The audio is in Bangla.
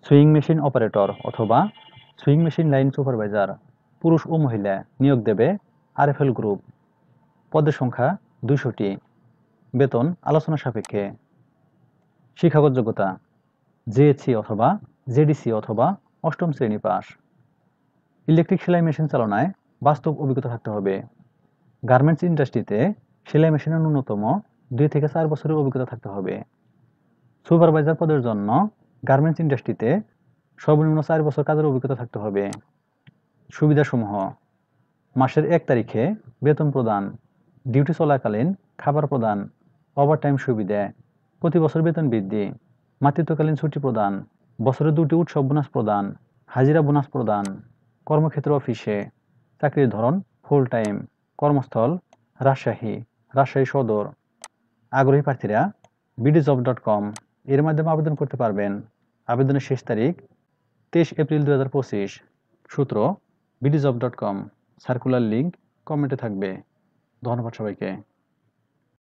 সুইং মেশিন অপারেটর অথবা সুইং মেশিন লাইন সুপারভাইজার পুরুষ ও মহিলা নিয়োগ দেবে আরএফএল গ্রুপ। পদের সংখ্যা 200টি। বেতন আলোচনা সাপেক্ষে। শিক্ষাগত যোগ্যতা জেএসসি অথবা জেডিসি অথবা অষ্টম শ্রেণী পাস। ইলেকট্রিক সেলাই মেশিন চালনায় বাস্তব অভিজ্ঞতা থাকতে হবে। গার্মেন্টস ইন্ডাস্ট্রিতে সেলাই মেশিনের ন্যূনতম 2 থেকে 4 বছরের অভিজ্ঞতা থাকতে হবে। সুপারভাইজার পদের জন্য গার্মেন্টস ইন্ডাস্ট্রিতে সর্বনিম্ন 4 বছর কাজের অভিজ্ঞতা থাকতে হবে। সুবিধাসমূহ: মাসের 1 তারিখে বেতন প্রদান, ডিউটি চলাকালীন খাবার প্রদান, ওভারটাইম সুবিধা, প্রতি বছর বেতন বৃদ্ধি, মাতৃত্বকালীন ছুটি প্রদান, বছরে 2টি উৎসব বোনাস প্রদান, হাজিরা বোনাস প্রদান, কর্মক্ষেত্র অফিসে, চাকরির ধরন ফুল টাইম, কর্মস্থল রাজশাহী সদর। আগ্রহী প্রার্থীরা bdjob.com এর মাধ্যমে আবেদন করতে পারবেন। আবেদনের শেষ তারিখ 23 এপ্রিল 2025। সূত্র bdjob.com। সার্কুলার লিঙ্ক কমেন্টে থাকবে। ধন্যবাদ সবাইকে।